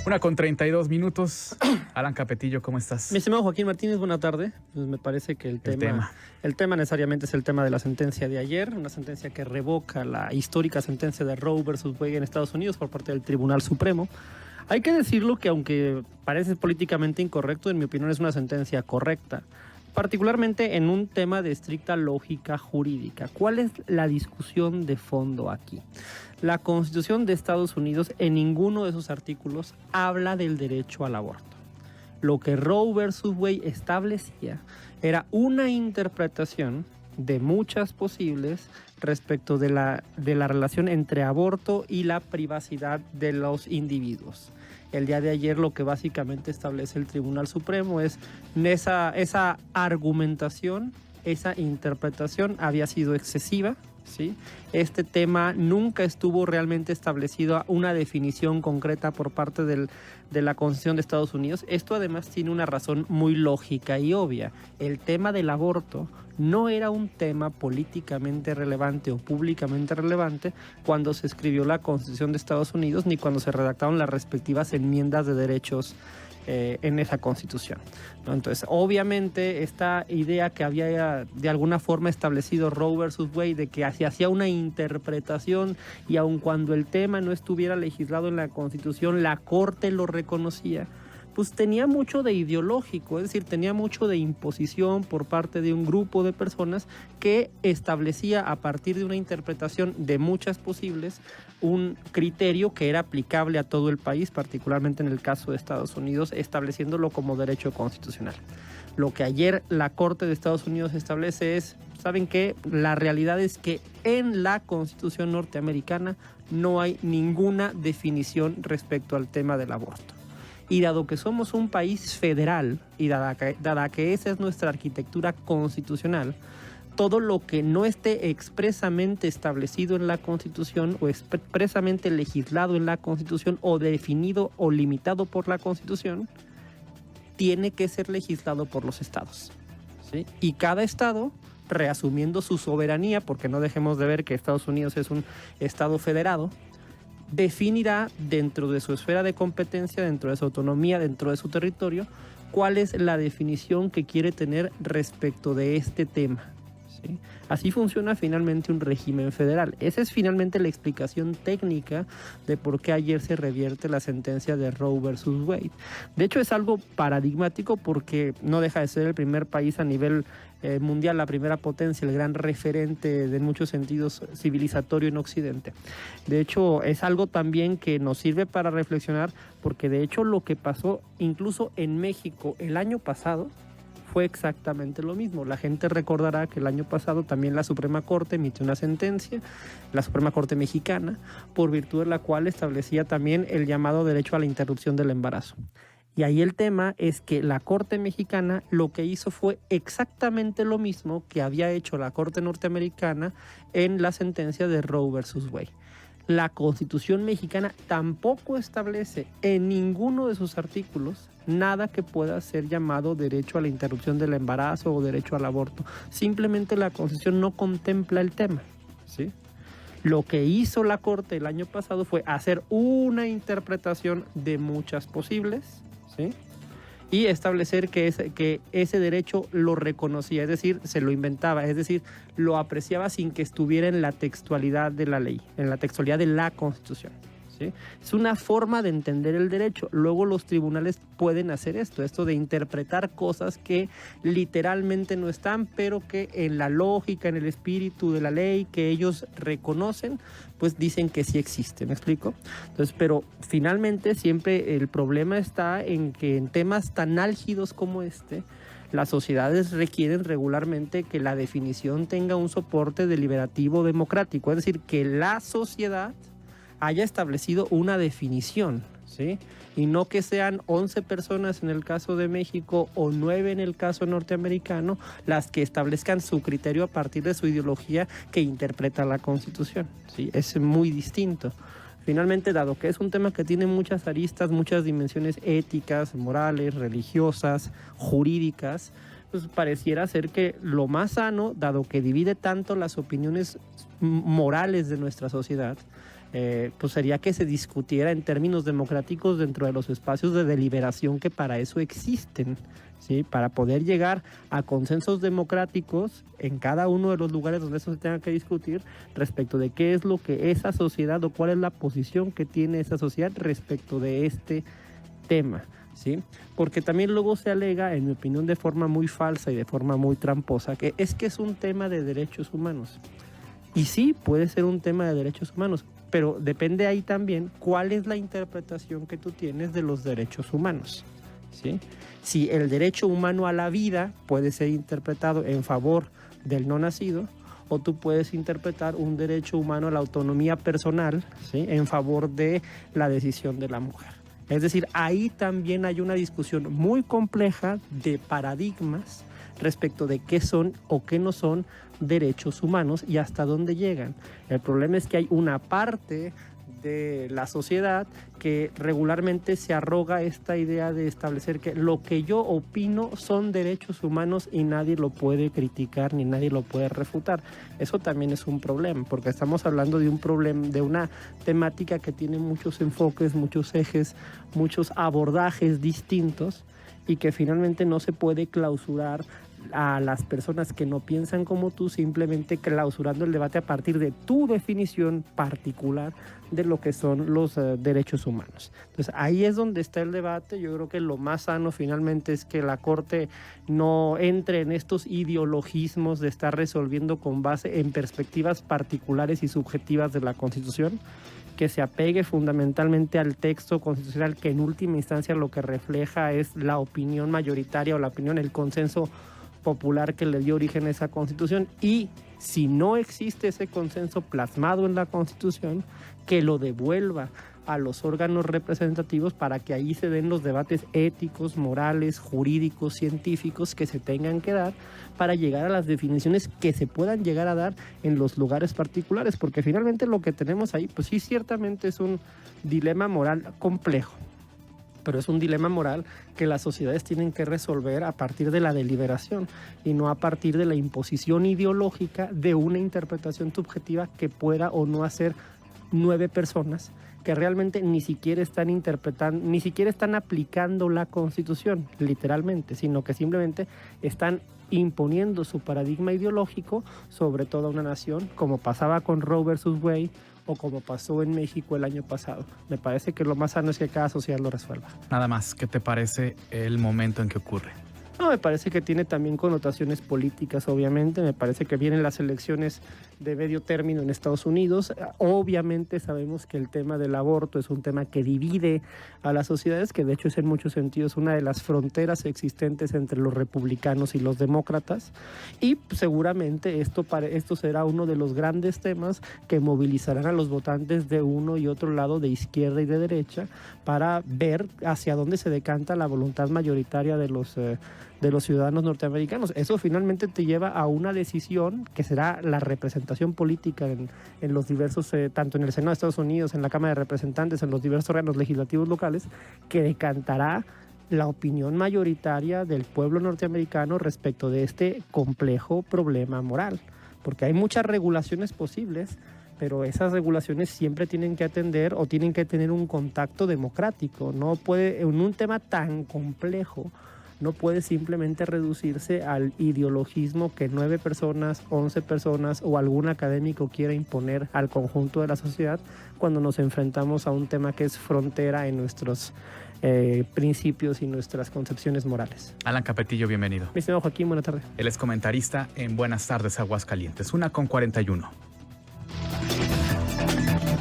1:32. Alan Capetillo, ¿cómo estás? Mi estimado Joaquín Martínez, buena tarde. Pues me parece que el tema necesariamente es el tema de la sentencia de ayer, una sentencia que revoca la histórica sentencia de Roe versus Wade en Estados Unidos por parte del Tribunal Supremo. Hay que decirlo que aunque parece políticamente incorrecto, en mi opinión es una sentencia correcta, particularmente en un tema de estricta lógica jurídica. ¿Cuál es la discusión de fondo aquí? La Constitución de Estados Unidos en ninguno de sus artículos habla del derecho al aborto. Lo que Roe versus Wade establecía era una interpretación de muchas posibles respecto de la relación entre aborto y la privacidad de los individuos. El día de ayer lo que básicamente establece el Tribunal Supremo es esa argumentación, esa interpretación había sido excesiva, ¿sí? Este tema nunca estuvo realmente establecido una definición concreta por parte de la Constitución de Estados Unidos. Esto además tiene una razón muy lógica y obvia. El tema del aborto no era un tema políticamente relevante o públicamente relevante cuando se escribió la Constitución de Estados Unidos ni cuando se redactaron las respectivas enmiendas de derechos en esa Constitución, ¿no? Entonces, obviamente, esta idea que había de alguna forma establecido Roe versus Wade de que se hacía una interpretación y aun cuando el tema no estuviera legislado en la Constitución, la Corte lo reconocía, pues tenía mucho de ideológico, es decir, tenía mucho de imposición por parte de un grupo de personas que establecía a partir de una interpretación de muchas posibles un criterio que era aplicable a todo el país, particularmente en el caso de Estados Unidos, estableciéndolo como derecho constitucional. Lo que ayer la Corte de Estados Unidos establece es, ¿saben qué? La realidad es que en la Constitución norteamericana no hay ninguna definición respecto al tema del aborto. Y dado que somos un país federal y dada que esa es nuestra arquitectura constitucional, todo lo que no esté expresamente establecido en la Constitución o expresamente legislado en la Constitución o definido o limitado por la Constitución, tiene que ser legislado por los estados, ¿sí? Y cada estado, reasumiendo su soberanía, porque no dejemos de ver que Estados Unidos es un estado federado, definirá dentro de su esfera de competencia, dentro de su autonomía, dentro de su territorio, cuál es la definición que quiere tener respecto de este tema, ¿sí? Así funciona finalmente un régimen federal. Esa es finalmente la explicación técnica de por qué ayer se revierte la sentencia de Roe versus Wade. De hecho, es algo paradigmático porque no deja de ser el primer país a nivel mundial, la primera potencia, el gran referente de en muchos sentidos civilizatorio en Occidente. De hecho, es algo también que nos sirve para reflexionar porque de hecho lo que pasó incluso en México el año pasado fue exactamente lo mismo. La gente recordará que el año pasado también la Suprema Corte emitió una sentencia, la Suprema Corte mexicana, por virtud de la cual establecía también el llamado derecho a la interrupción del embarazo. Y ahí el tema es que la Corte mexicana lo que hizo fue exactamente lo mismo que había hecho la Corte norteamericana en la sentencia de Roe versus Wade. La Constitución mexicana tampoco establece en ninguno de sus artículos nada que pueda ser llamado derecho a la interrupción del embarazo o derecho al aborto. Simplemente la Constitución no contempla el tema, ¿sí? Lo que hizo la Corte el año pasado fue hacer una interpretación de muchas posibles, ¿sí? Y establecer que ese derecho lo reconocía, es decir, se lo inventaba, es decir, lo apreciaba sin que estuviera en la textualidad de la ley, en la textualidad de la Constitución, ¿sí? Es una forma de entender el derecho. Luego los tribunales pueden hacer esto de interpretar cosas que literalmente no están, pero que en la lógica, en el espíritu de la ley que ellos reconocen, pues dicen que sí existe, ¿me explico? Entonces, pero finalmente siempre el problema está en que en temas tan álgidos como este, las sociedades requieren regularmente que la definición tenga un soporte deliberativo democrático, es decir, que la sociedad haya establecido una definición, ¿sí? Y no que sean 11 personas en el caso de México o 9 en el caso norteamericano las que establezcan su criterio a partir de su ideología que interpreta la Constitución, ¿sí? Es muy distinto. Finalmente, dado que es un tema que tiene muchas aristas, muchas dimensiones éticas, morales, religiosas, jurídicas, pues pareciera ser que lo más sano, dado que divide tanto las opiniones morales de nuestra sociedad, pues sería que se discutiera en términos democráticos dentro de los espacios de deliberación que para eso existen, ¿sí? Para poder llegar a consensos democráticos en cada uno de los lugares donde eso se tenga que discutir respecto de qué es lo que esa sociedad o cuál es la posición que tiene esa sociedad respecto de este tema, ¿sí? Porque también luego se alega, en mi opinión de forma muy falsa y de forma muy tramposa, que es un tema de derechos humanos. Y sí, puede ser un tema de derechos humanos, pero depende ahí también cuál es la interpretación que tú tienes de los derechos humanos, ¿sí? Si el derecho humano a la vida puede ser interpretado en favor del no nacido, o tú puedes interpretar un derecho humano a la autonomía personal, ¿sí? En favor de la decisión de la mujer. Es decir, ahí también hay una discusión muy compleja de paradigmas respecto de qué son o qué no son derechos humanos y hasta dónde llegan. El problema es que hay una parte de la sociedad que regularmente se arroga esta idea de establecer que lo que yo opino son derechos humanos y nadie lo puede criticar ni nadie lo puede refutar. Eso también es un problema, porque estamos hablando de un problema, de una temática que tiene muchos enfoques, muchos ejes, muchos abordajes distintos y que finalmente no se puede clausurar a las personas que no piensan como tú, simplemente clausurando el debate a partir de tu definición particular de lo que son los derechos humanos. Entonces ahí es donde está el debate. Yo creo que lo más sano finalmente es que la Corte no entre en estos ideologismos de estar resolviendo con base en perspectivas particulares y subjetivas de la Constitución, que se apegue fundamentalmente al texto constitucional, que en última instancia lo que refleja es la opinión mayoritaria o la opinión, el consenso popular que le dio origen a esa Constitución, y si no existe ese consenso plasmado en la Constitución, que lo devuelva a los órganos representativos para que ahí se den los debates éticos, morales, jurídicos, científicos que se tengan que dar para llegar a las definiciones que se puedan llegar a dar en los lugares particulares, porque finalmente lo que tenemos ahí, pues sí, ciertamente es un dilema moral complejo, pero es un dilema moral que las sociedades tienen que resolver a partir de la deliberación y no a partir de la imposición ideológica de una interpretación subjetiva que pueda o no hacer 9 personas que realmente ni siquiera están interpretando, ni siquiera están aplicando la Constitución, literalmente, sino que simplemente están imponiendo su paradigma ideológico sobre toda una nación, como pasaba con Roe versus Wade o como pasó en México el año pasado. Me parece que lo más sano es que cada sociedad lo resuelva. Nada más, ¿qué te parece el momento en que ocurre? No, me parece que tiene también connotaciones políticas, obviamente. Me parece que vienen las elecciones de medio término en Estados Unidos. Obviamente sabemos que el tema del aborto es un tema que divide a las sociedades, que de hecho es en muchos sentidos una de las fronteras existentes entre los republicanos y los demócratas. Y seguramente esto será uno de los grandes temas que movilizarán a los votantes de uno y otro lado, de izquierda y de derecha, para ver hacia dónde se decanta la voluntad mayoritaria de los ciudadanos norteamericanos. Eso finalmente te lleva a una decisión que será la representación política en los diversos, tanto en el Senado de Estados Unidos, en la Cámara de Representantes, en los diversos órganos legislativos locales, que decantará la opinión mayoritaria del pueblo norteamericano respecto de este complejo problema moral. Porque hay muchas regulaciones posibles, pero esas regulaciones siempre tienen que atender o tienen que tener un contacto democrático. No puede, en un tema tan complejo, no puede simplemente reducirse al ideologismo que 9 personas, 11 personas o algún académico quiera imponer al conjunto de la sociedad cuando nos enfrentamos a un tema que es frontera en nuestros principios y nuestras concepciones morales. Alan Capetillo, bienvenido. Mi estimado Joaquín, buenas tardes. Él es comentarista en Buenas Tardes Aguascalientes, 1:41.